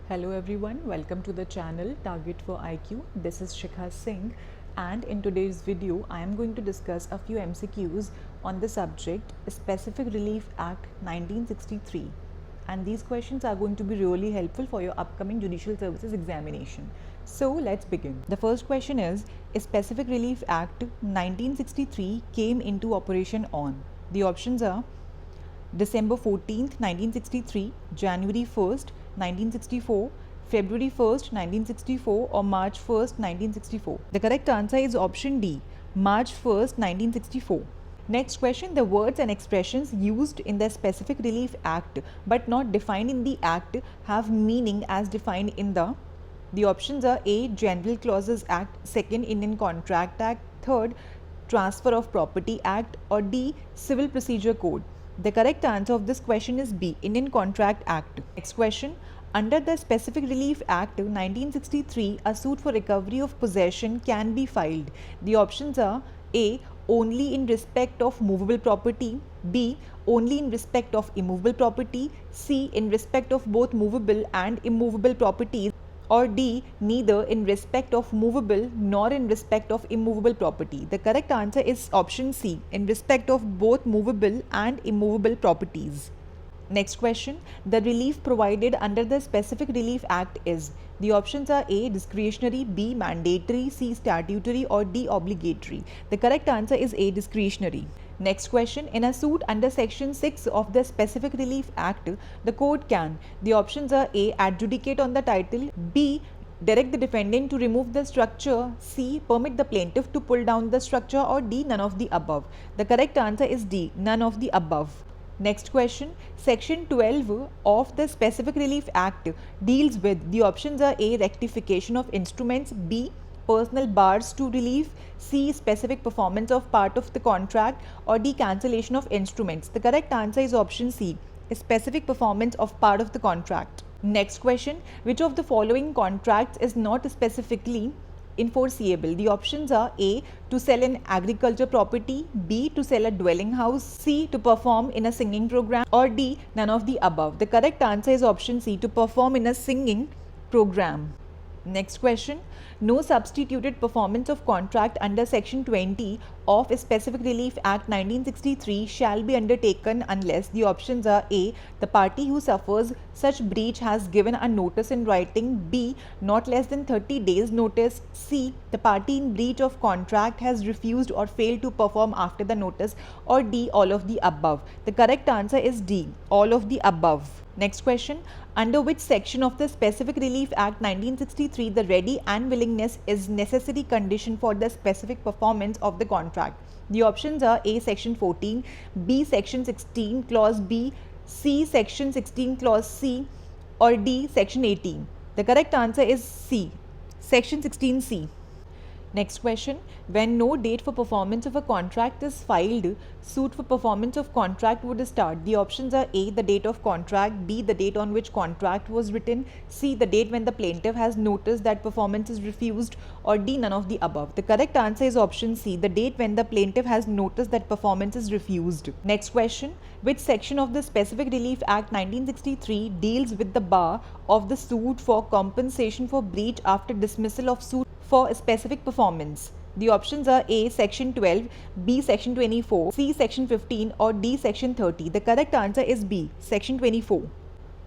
Hello everyone, welcome to the channel Target for IQ. This is Shikha Singh, and in today's video I am going to discuss a few MCQs on the subject Specific Relief Act 1963, and these questions are going to be really helpful for your upcoming judicial services examination. So let's begin. The first question is Specific Relief Act 1963 came into operation on. The options are December 14th, 1963, January 1st, 1964, February 1st, 1964 or March 1st, 1964. The correct answer is option D, March 1st, 1964. Next question, the words and expressions used in the Specific Relief Act but not defined in the Act have meaning as defined in the options are A. General Clauses Act, second Indian Contract Act, third Transfer of Property Act, or D. Civil Procedure Code. The correct answer of this question is B. Indian Contract Act. Next question. Under the Specific Relief Act 1963, a suit for recovery of possession can be filed. The options are A. Only in respect of movable property, B. Only in respect of immovable property, C. In respect of both movable and immovable properties, or D. Neither in respect of movable nor in respect of immovable property. The correct answer is option C, in respect of both movable and immovable properties. Next question, the relief provided under the Specific Relief Act is. The options are A. Discretionary, B. Mandatory, C. Statutory, or D. Obligatory. The correct answer is A. Discretionary. Next question, in a suit under section 6 of the Specific Relief Act, the court can. The options are A. Adjudicate on the title, B. Direct the defendant to remove the structure, C. Permit the plaintiff to pull down the structure, or D. None of the above. The correct answer is D. None of the above. Next question, section 12 of the Specific Relief Act deals with. The options are A. Rectification of instruments, B. Personal bars to relief, C. Specific performance of part of the contract, or D. Cancellation of instruments. The correct answer is option C. Specific performance of part of the contract. Next question, which of the following contracts is not specifically enforceable? The options are A. To sell an agriculture property, B. To sell a dwelling house, C. To perform in a singing program, or D. None of the above. The correct answer is option C. To perform in a singing program. Next question, no substituted performance of contract under section 20 of Specific Relief Act 1963 shall be undertaken unless. The options are A. The party who suffers such breach has given a notice in writing, B. Not less than 30 days notice, C. The party in breach of contract has refused or failed to perform after the notice, or D. All of the above. The correct answer is D. All of the above. Next question, under which section of the Specific Relief Act 1963 the ready and willingness is necessary condition for the specific performance of the contract? The options are A. Section 14, B. Section 16 clause B, C. Section 16 clause C, or D. Section 18. The correct answer is C. Section 16C. Next question, when no date for performance of a contract is filed, suit for performance of contract would start. The options are A. The date of contract, B. The date on which contract was written, C. The date when the plaintiff has noticed that performance is refused, or D. None of the above. The correct answer is option C. The date when the plaintiff has noticed that performance is refused. Next question, which section of the Specific Relief Act 1963 deals with the bar of the suit for compensation for breach after dismissal of suit for a specific performance? The options are A. Section 12, B. Section 24, C. Section 15, or D. Section 30. The correct answer is B. Section 24.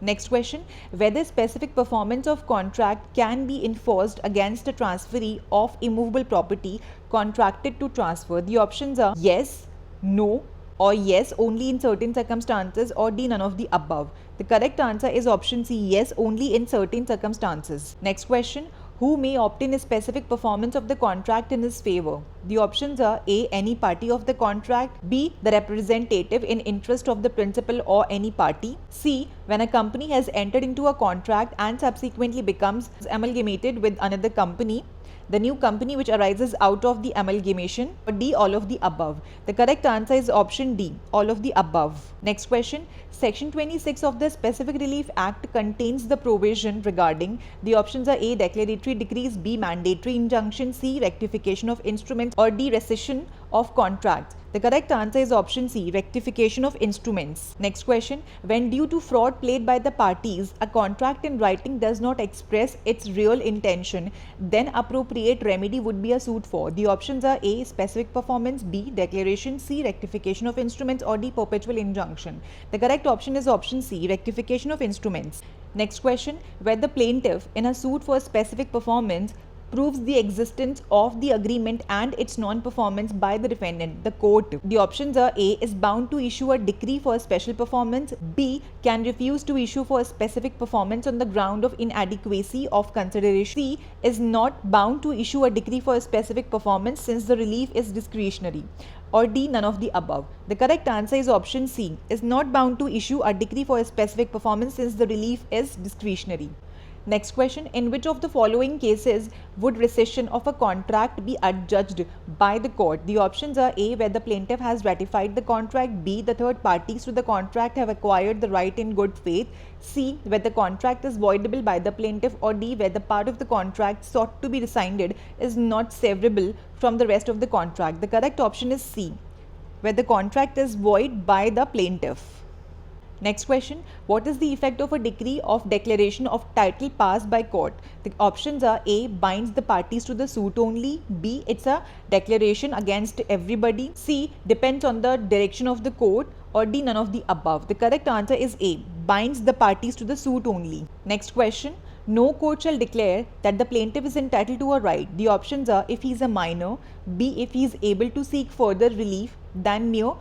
Next question, whether specific performance of contract can be enforced against a transferee of immovable property contracted to transfer. The options are yes, no, or yes only in certain circumstances, or D. None of the above. The correct answer is option C. Yes only in certain circumstances. Next question, who may obtain a specific performance of the contract in his favor? The options are A. Any party of the contract, B. The representative in interest of the principal or any party, C. When a company has entered into a contract and subsequently becomes amalgamated with another company, the new company which arises out of the amalgamation, or D. All of the above. The correct answer is option D. All of the above. Next question, section 26 of the Specific Relief Act contains the provision regarding. The options are A. Declaratory decrees, B. Mandatory injunction, C. Rectification of instruments, or D. Rescission of contracts? The correct answer is option C, rectification of instruments. Next question, when due to fraud played by the parties, a contract in writing does not express its real intention, then appropriate remedy would be a suit for. The options are A, specific performance, B, declaration, C, rectification of instruments, or D, perpetual injunction. The correct option is option C, rectification of instruments. Next question, where the plaintiff in a suit for specific performance proves the existence of the agreement and its non-performance by the defendant, the court. The options are A, is bound to issue a decree for a special performance, B, can refuse to issue for a specific performance on the ground of inadequacy of consideration, C, is not bound to issue a decree for a specific performance since the relief is discretionary, or D, none of the above. The correct answer is option C, is not bound to issue a decree for a specific performance since the relief is discretionary. Next question, in which of the following cases would rescission of a contract be adjudged by the court? The options are A, where the plaintiff has ratified the contract, B, the third parties to the contract have acquired the right in good faith, C, where the contract is voidable by the plaintiff, or D, where the part of the contract sought to be rescinded is not severable from the rest of the contract. The correct option is C, where the contract is void by the plaintiff. Next question, what is the effect of a decree of declaration of title passed by court? The options are A, binds the parties to the suit only, B, it's a declaration against everybody, C, depends on the direction of the court, or D, none of the above. The correct answer is A, binds the parties to the suit only. Next question, no court shall declare that the plaintiff is entitled to a right. The options are if he is a minor, B, if he is able to seek further relief than mere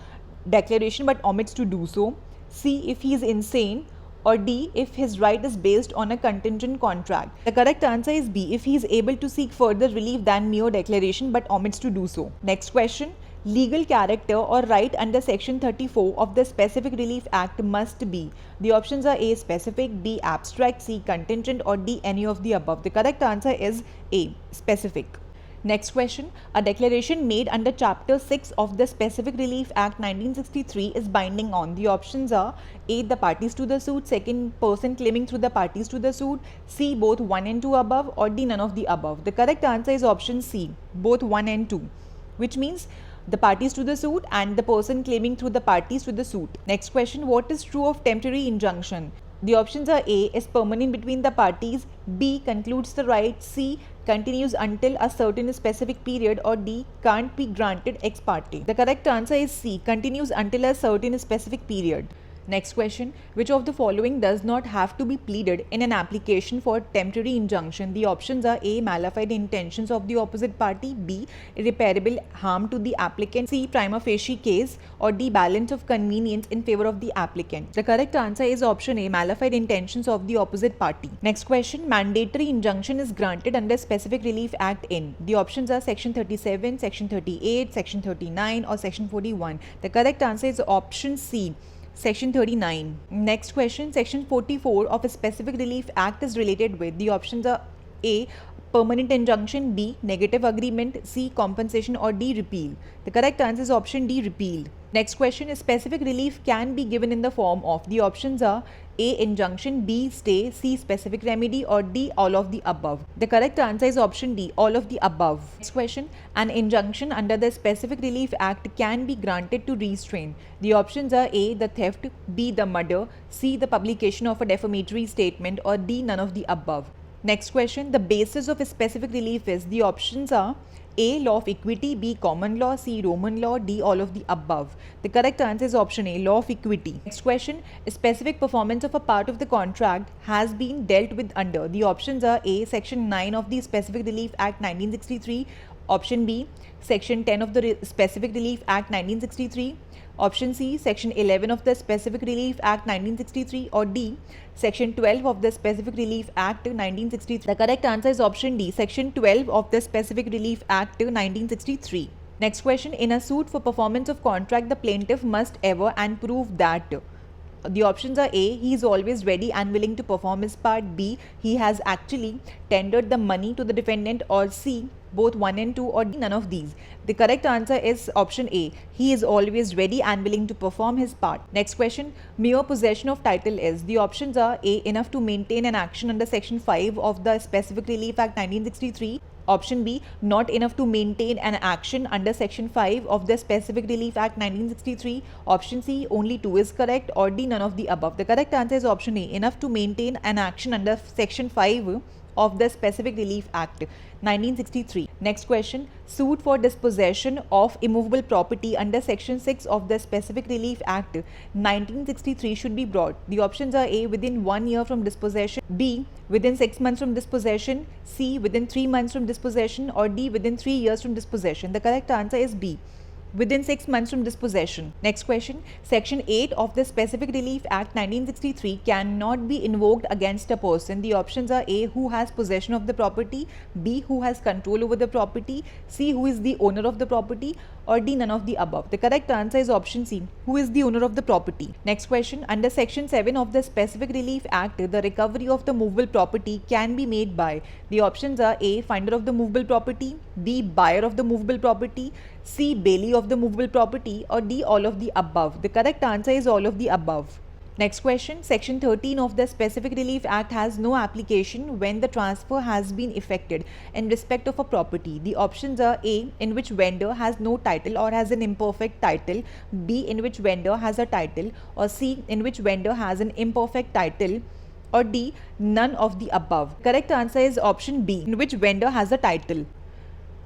declaration but omits to do so, C, if he is insane, or D, if his right is based on a contingent contract. The correct answer is B, if he is able to seek further relief than mere declaration but omits to do so. Next question, legal character or right under section 34 of the Specific Relief Act must be. The options are A, specific, B, abstract, C, contingent, or D, any of the above. The correct answer is A, specific. Next question, a declaration made under Chapter 6 of the Specific Relief Act 1963 is binding on. The options are A, the parties to the suit, second person claiming through the parties to the suit, C, both 1 and 2 above, or D, none of the above. The correct answer is option C, both 1 and 2, which means the parties to the suit and the person claiming through the parties to the suit. Next question, what is true of temporary injunction? The options are A, is permanent between the parties, B, concludes the right, C, continues until a certain specific period, or D, can't be granted ex parte. The correct answer is C, continues until a certain specific period. Next question, which of the following does not have to be pleaded in an application for temporary injunction? The options are A, malafide intentions of the opposite party, B, irreparable harm to the applicant, C, prima facie case, or D, balance of convenience in favor of the applicant. The correct answer is option A, malafide intentions of the opposite party. Next question, mandatory injunction is granted under Specific Relief Act in. The options are section 37, section 38, section 39, or section 41. The correct answer is option C, Section 39. Next question, Section 44 of a Specific Relief Act is related with. The options are A, permanent injunction, B, negative agreement, C, compensation, or D, repeal. The correct answer is option D, repeal. Next question, specific relief can be given in the form of. The options are A, injunction, B, stay, C, specific remedy, or D, all of the above. The correct answer is option D, all of the above. Next question, an injunction under the Specific Relief Act can be granted to restrain. The options are A, the theft, B, the murder, C, the publication of a defamatory statement, or D, none of the above. Next question, the basis of a specific relief is. The options are A, law of equity, B, common law, C, Roman law, D, all of the above. The correct answer is option A, law of equity. Next question, a specific performance of a part of the contract has been dealt with under. The options are A, section 9 of the Specific Relief Act 1963, option B, section 10 of the Specific Relief Act 1963, option C, section 11 of the Specific Relief Act 1963, or D, section 12 of the Specific Relief Act 1963. The correct answer is option D, section 12 of the Specific Relief Act 1963. Next question, in a suit for performance of contract, the plaintiff must ever and prove that. The options are A, he is always ready and willing to perform his part, B, he has actually tendered the money to the defendant, or C, both 1 and 2, or D, none of these? The correct answer is option A. He is always ready and willing to perform his part. Next question. Mere possession of title is. The options are A. Enough to maintain an action under Section 5 of the Specific Relief Act 1963. Option B. Not enough to maintain an action under Section 5 of the Specific Relief Act 1963. Option C. Only 2 is correct, or D. None of the above. The correct answer is option A. Enough to maintain an action under Section 5 of the Specific Relief Act 1963. Next question. Suit for dispossession of immovable property under Section 6 of the Specific Relief Act 1963 should be brought. The options are A. Within 1 year from dispossession, B. Within 6 months from dispossession, C. Within 3 months from dispossession, or D. Within 3 years from dispossession. The correct answer is B. Within 6 months from dispossession. Next question. Section 8 of the Specific Relief Act 1963 cannot be invoked against a person. The options are A. Who has possession of the property, B. Who has control over the property, C. Who is the owner of the property, or D. None of the above. The correct answer is option C. Who is the owner of the property. Next question. Under Section 7 of the Specific Relief Act, the recovery of the movable property can be made by. The options are A. Finder of the movable property, B. Buyer of the movable property, C. Bailey of the movable property, or D. All of the above. The correct answer is all of the above. Next question. Section 13 of the Specific Relief Act has no application when the transfer has been effected in respect of a property. The options are A. In which vendor has no title or has an imperfect title, B. In which vendor has a title, or C. In which vendor has an imperfect title, or D. None of the above. Correct answer is option B. In which vendor has a title.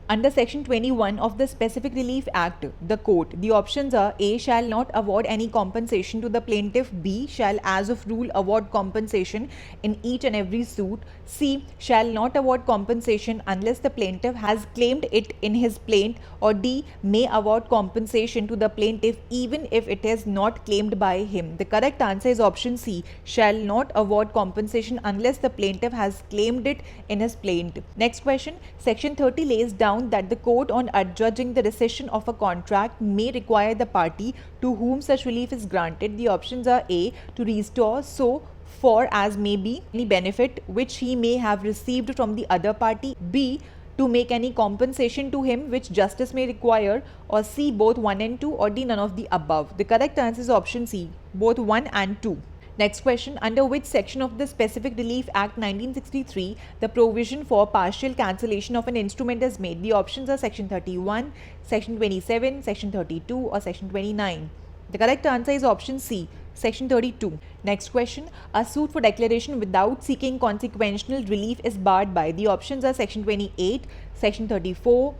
Under Section 21 of the Specific Relief Act, the court, the options are A. Shall not award any compensation to the plaintiff, B. Shall as of rule award compensation in each and every suit, C. Shall not award compensation unless the plaintiff has claimed it in his plaint, or D. May award compensation to the plaintiff even if it is not claimed by him. The correct answer is option C. Shall not award compensation unless the plaintiff has claimed it in his plaint. Next question. Section 30 lays down that the court, on adjudging the rescission of a contract, may require the party to whom such relief is granted. The options are A. To restore so for as may be any benefit which he may have received from the other party, B. To make any compensation to him which justice may require, or C. Both 1 and 2, or D. None of the above. The correct answer is option C. Both 1 and 2. Next question. Under which section of the Specific Relief Act 1963 the provision for partial cancellation of an instrument is made? The options are Section 31, Section 27, Section 32, or Section 29. The correct answer is option C. Section 32. Next question. A suit for declaration without seeking consequential relief is barred by. The options are Section 28, Section 34,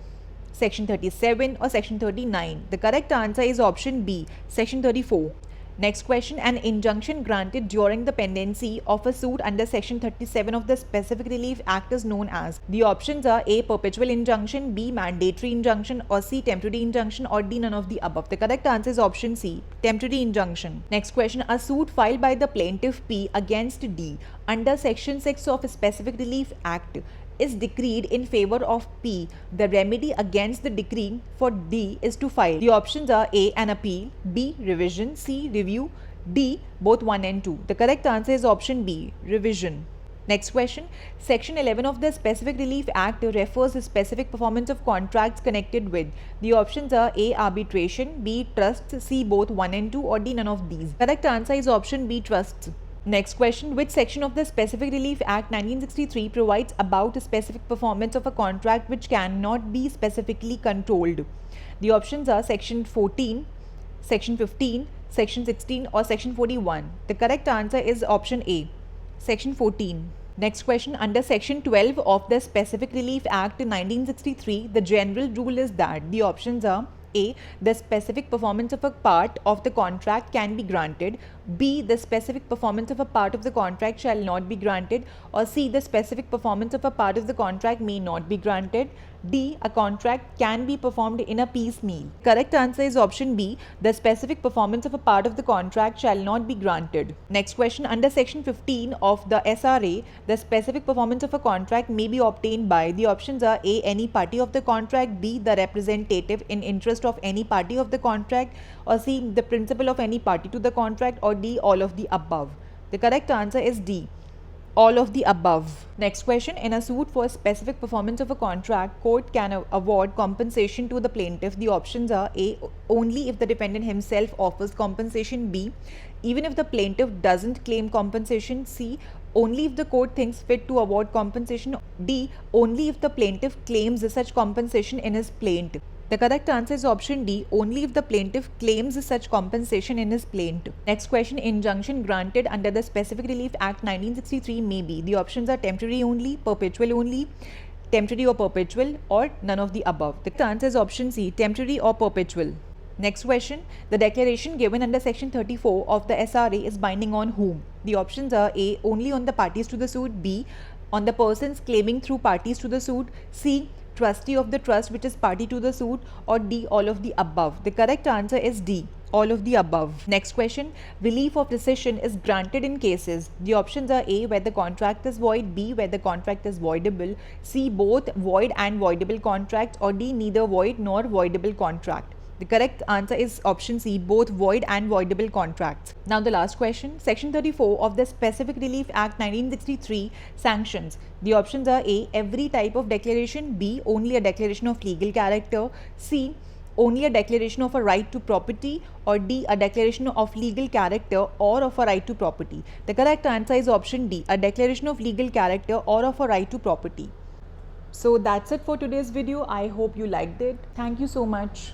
Section 37, or Section 39. The correct answer is option B. Section 34. Next question. An injunction granted during the pendency of a suit under Section 37 of the Specific Relief Act is known as. The options are A. Perpetual injunction, B. Mandatory injunction, or C. Temporary injunction, or D. None of the above. The correct answer is option C. Temporary injunction. Next question. A suit filed by the plaintiff P against D under Section 6 of the Specific Relief Act is decreed in favor of P. The remedy against the decree for D is to file. The options are A. An appeal, B. Revision, C. Review, D. Both 1 and 2. The correct answer is option B. Revision. Next question. Section 11 of the Specific Relief Act refers to specific performance of contracts connected with. The options are A. Arbitration, B. Trusts, C. Both 1 and 2, or D. None of these. Correct answer is option B. Trusts. Next question. Which section of the Specific Relief Act 1963 provides about a specific performance of a contract which cannot be specifically controlled? The options are Section 14, Section 15, Section 16, or Section 41. The correct answer is option A. Section 14. Next question. Under Section 12 of the Specific Relief Act 1963, the general rule is that the options are A. The specific performance of a part of the contract can be granted, B. The specific performance of a part of the contract shall not be granted, or C. The specific performance of a part of the contract may not be granted, D. A contract can be performed in a piecemeal. Correct answer is option B. The specific performance of a part of the contract shall not be granted. Next question. Under Section 15 of the SRA, the specific performance of a contract may be obtained by. The options are A. Any party of the contract, B. The representative in interest of any party of the contract, or C. The principal of any party to the contract, or D. All of the above. The correct answer is D. all of the above. Next question. In a suit for specific performance of a contract, court can award compensation to the plaintiff. The options are A, only if the defendant himself offers compensation; B, even if the plaintiff doesn't claim compensation; C, only if the court thinks fit to award compensation; D, only if the plaintiff claims such compensation in his plaint. The correct answer is option D, only if the plaintiff claims such compensation in his plaint. Next question. Injunction granted under the Specific Relief Act 1963 may be. The options are temporary only, perpetual only, temporary or perpetual, or none of the above. The answer is option C, temporary or perpetual. Next question. The declaration given under section 34 of the SRA is binding on whom? The options are A, only on the parties to the suit; B, on the persons claiming through parties to the suit; C, trustee of the trust which is party to the suit; or D, all of the above. The correct answer is D, all of the above. Next question. Relief of rescission is granted in cases. The options are A, where the contract is void; B, where the contract is voidable; C, both void and voidable contracts; or D, neither void nor voidable contract. The correct answer is option C, both void and voidable contracts. Now the last question. Section 34 of the Specific Relief Act 1963 sanctions. The options are A, every type of declaration; B, only a declaration of legal character; C, only a declaration of a right to property; or D, a declaration of legal character or of a right to property. The correct answer is option D, a declaration of legal character or of a right to property. So that's it for today's video. I hope you liked it. Thank you so much.